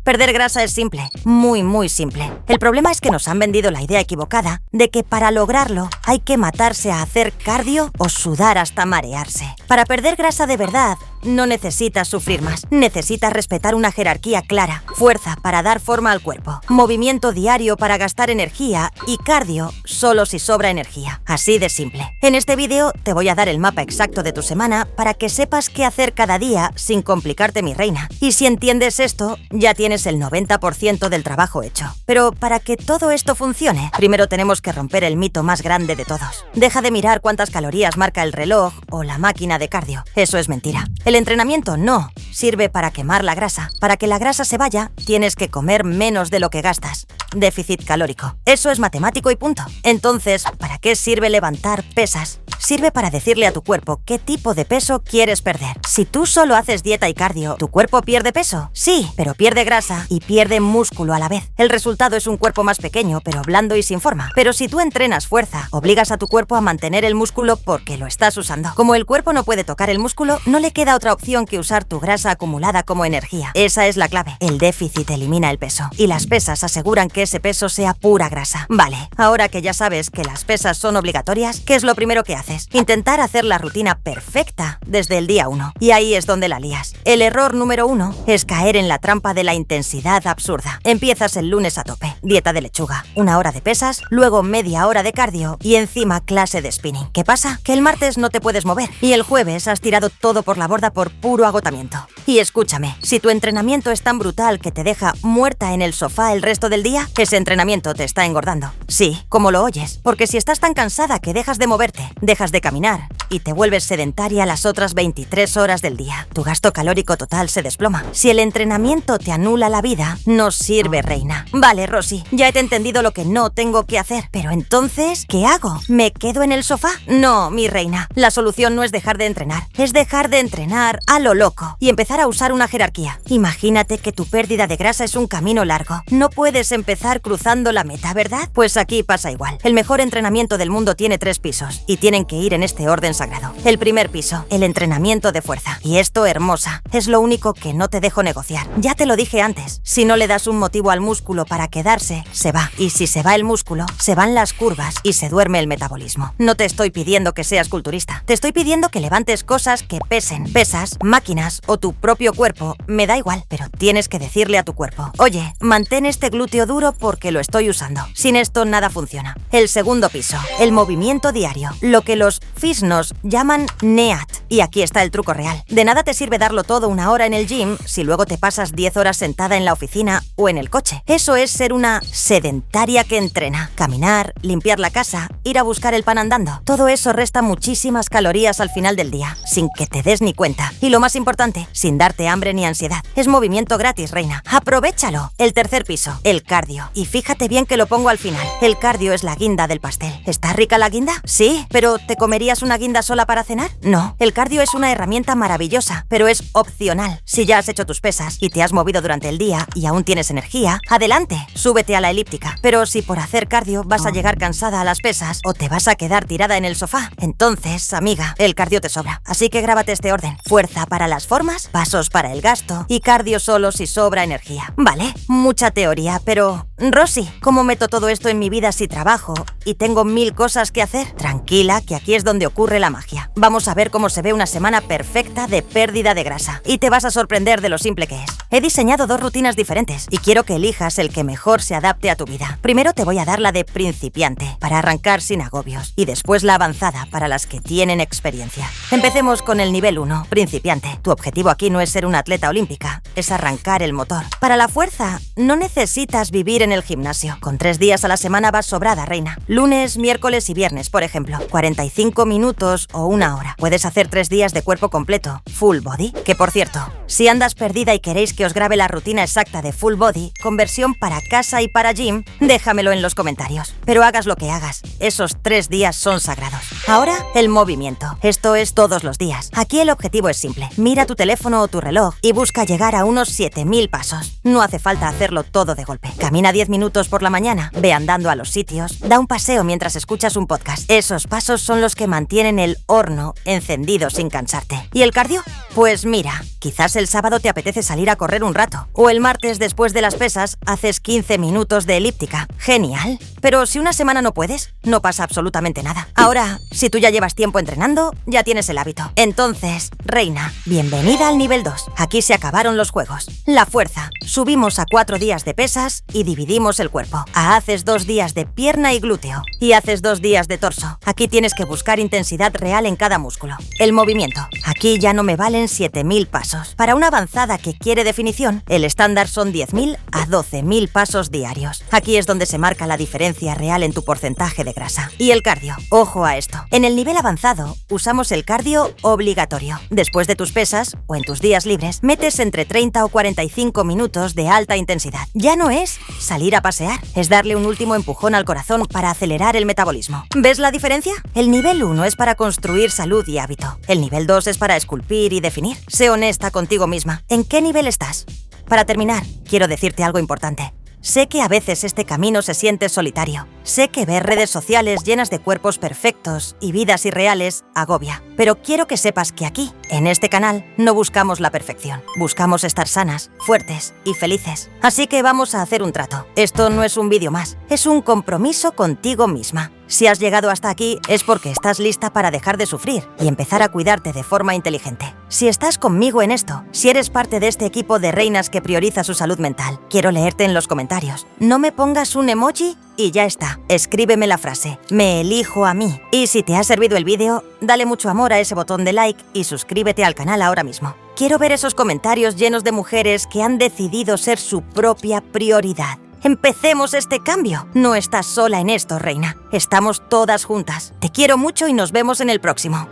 Perder grasa es simple, muy simple. El problema es que nos han vendido la idea equivocada de que para lograrlo hay que matarse a hacer cardio o sudar hasta marearse. Para perder grasa de verdad, no necesitas sufrir más. Necesitas respetar una jerarquía clara, fuerza para dar forma al cuerpo, movimiento diario para gastar energía y cardio solo si sobra energía. Así de simple. En este vídeo te voy a dar el mapa exacto de tu semana para que sepas qué hacer cada día sin complicarte, mi reina. Y si entiendes esto, ya tienes el 90% del trabajo hecho. Pero para que todo esto funcione, primero tenemos que romper el mito más grande de todos. Deja de mirar cuántas calorías marca el reloj o la máquina de cardio. Eso es mentira. El entrenamiento no sirve para quemar la grasa. Para que la grasa se vaya, tienes que comer menos de lo que gastas. Déficit calórico. Eso es matemático y punto. Entonces, ¿para qué sirve levantar pesas? Sirve para decirle a tu cuerpo qué tipo de peso quieres perder. Si tú solo haces dieta y cardio, ¿tu cuerpo pierde peso? Sí, pero pierde grasa y pierde músculo a la vez. El resultado es un cuerpo más pequeño, pero blando y sin forma. Pero si tú entrenas fuerza, obligas a tu cuerpo a mantener el músculo porque lo estás usando. Como el cuerpo no puede tocar el músculo, no le queda otra opción que usar tu grasa acumulada como energía. Esa es la clave. El déficit elimina el peso y las pesas aseguran que ese peso sea pura grasa. Vale, ahora que ya sabes que las pesas son obligatorias, ¿qué es lo primero que haces? Intentar hacer la rutina perfecta desde el día 1. Y ahí es donde la lías. El error número 1 es caer en la trampa de la intensidad absurda. Empiezas el lunes a tope. Dieta de lechuga, 1 hora de pesas, luego media hora de cardio y encima clase de spinning. ¿Qué pasa? Que el martes no te puedes mover y el jueves has tirado todo por la borda por puro agotamiento. Y escúchame, si tu entrenamiento es tan brutal que te deja muerta en el sofá el resto del día, ese entrenamiento te está engordando. Sí, como lo oyes, porque si estás tan cansada que dejas de moverte, dejas de caminar y te vuelves sedentaria las otras 23 horas del día, tu gasto calórico total se desploma. Si el entrenamiento te anula la vida, no sirve, reina. Vale, Rosy, ya he entendido lo que no tengo que hacer, pero entonces, ¿qué hago? ¿Me quedo en el sofá? No, mi reina, la solución no es dejar de entrenar, es dejar de entrenar a lo loco y empezar a usar una jerarquía. Imagínate que tu pérdida de grasa es un camino largo. No puedes empezar cruzando la meta, ¿verdad? Pues aquí pasa igual. El mejor entrenamiento del mundo tiene 3 pisos y tienen que ir en este orden sagrado. El primer piso, el entrenamiento de fuerza. Y esto, hermosa, es lo único que no te dejo negociar. Ya te lo dije antes, si no le das un motivo al músculo para quedarse, se va. Y si se va el músculo, se van las curvas y se duerme el metabolismo. No te estoy pidiendo que seas culturista. Te estoy pidiendo que levantes cosas que pesen. Pesas, máquinas o tu propio cuerpo, me da igual, pero tienes que decirle a tu cuerpo: oye, mantén este glúteo duro porque lo estoy usando. Sin esto nada funciona. El segundo piso, el movimiento diario, lo que los fisnos llaman NEAT. Y aquí está el truco real. De nada te sirve darlo todo 1 hora en el gym si luego te pasas 10 horas sentada en la oficina o en el coche. Eso es ser una sedentaria que entrena. Caminar, limpiar la casa, ir a buscar el pan andando. Todo eso resta muchísimas calorías al final del día, sin que te des ni cuenta. Y lo más importante, sin darte hambre ni ansiedad. Es movimiento gratis, reina. ¡Aprovéchalo! El tercer piso, el cardio. Y fíjate bien que lo pongo al final. El cardio es la guinda del pastel. ¿Está rica la guinda? Sí, pero ¿te comerías una guinda sola para cenar? No. El cardio es una herramienta maravillosa, pero es opcional. Si ya has hecho tus pesas y te has movido durante el día y aún tienes energía, adelante, súbete a la elíptica. Pero si por hacer cardio vas a llegar cansada a las pesas o te vas a quedar tirada en el sofá, entonces, amiga, el cardio te sobra. Así que grábate este orden. Fuerza para las formas, pasos para el gasto y cardio solo si sobra energía. Vale, mucha teoría, pero... Rosy, ¿cómo meto todo esto en mi vida si trabajo y tengo 1000 cosas que hacer? Tranquila, que aquí es donde ocurre la magia. Vamos a ver cómo se ve una semana perfecta de pérdida de grasa y te vas a sorprender de lo simple que es. He diseñado 2 rutinas diferentes y quiero que elijas el que mejor se adapte a tu vida. Primero te voy a dar la de principiante, para arrancar sin agobios, y después la avanzada, para las que tienen experiencia. Empecemos con el nivel 1, principiante. Tu objetivo aquí no es ser una atleta olímpica, es arrancar el motor. Para la fuerza, no necesitas vivir en el gimnasio. Con 3 días a la semana vas sobrada, reina. Lunes, miércoles y viernes, por ejemplo. 45 minutos o 1 hora. Puedes hacer 3 días de cuerpo completo, full body. Que por cierto, si andas perdida y queréis que os grabe la rutina exacta de full body, con versión para casa y para gym, déjamelo en los comentarios. Pero hagas lo que hagas, esos 3 días son sagrados. Ahora, el movimiento. Esto es todos los días. Aquí el objetivo es simple. Mira tu teléfono o tu reloj y busca llegar a unos 7000 pasos. No hace falta hacerlo todo de golpe. Camina 10 minutos por la mañana, ve andando a los sitios, da un paseo mientras escuchas un podcast. Esos pasos son los que mantienen el horno encendido sin cansarte. ¿Y el cardio? Pues mira, quizás el sábado te apetece salir a correr un rato, o el martes después de las pesas haces 15 minutos de elíptica. Genial. Pero si una semana no puedes, no pasa absolutamente nada. Ahora, si tú ya llevas tiempo entrenando, ya tienes el hábito. Entonces, reina, bienvenida al nivel 2. Aquí se acabaron los juegos. La fuerza. Subimos a 4 días de pesas y dividimos el cuerpo. Haces 2 días de pierna y glúteo. Y haces 2 días de torso. Aquí tienes que buscar intensidad real en cada músculo. El movimiento. Aquí ya no me valen 7000 pasos. Para una avanzada que quiere definición, el estándar son 10.000 a 12.000 pasos diarios. Aquí es donde se marca la diferencia real en tu porcentaje de grasa. Y el cardio. Ojo a esto. En el nivel avanzado, usamos el cardio obligatorio. Después de tus pesas, o en tus días libres, metes entre 30 o 45 minutos de alta intensidad. Ya no es salir a pasear, es darle un último empujón al corazón para acelerar el metabolismo. ¿Ves la diferencia? El nivel 1 es para construir salud y hábito. El nivel 2 es para esculpir y definir. Sé honesta contigo misma. ¿En qué nivel estás? Para terminar, quiero decirte algo importante. Sé que a veces este camino se siente solitario. Sé que ver redes sociales llenas de cuerpos perfectos y vidas irreales agobia. Pero quiero que sepas que aquí, en este canal, no buscamos la perfección. Buscamos estar sanas, fuertes y felices. Así que vamos a hacer un trato. Esto no es un vídeo más, es un compromiso contigo misma. Si has llegado hasta aquí es porque estás lista para dejar de sufrir y empezar a cuidarte de forma inteligente. Si estás conmigo en esto, si eres parte de este equipo de reinas que prioriza su salud mental, quiero leerte en los comentarios. No me pongas un emoji y ya está. Escríbeme la frase, me elijo a mí. Y si te ha servido el vídeo, dale mucho amor a ese botón de like y suscríbete al canal ahora mismo. Quiero ver esos comentarios llenos de mujeres que han decidido ser su propia prioridad. Empecemos este cambio. No estás sola en esto, reina. Estamos todas juntas. Te quiero mucho y nos vemos en el próximo.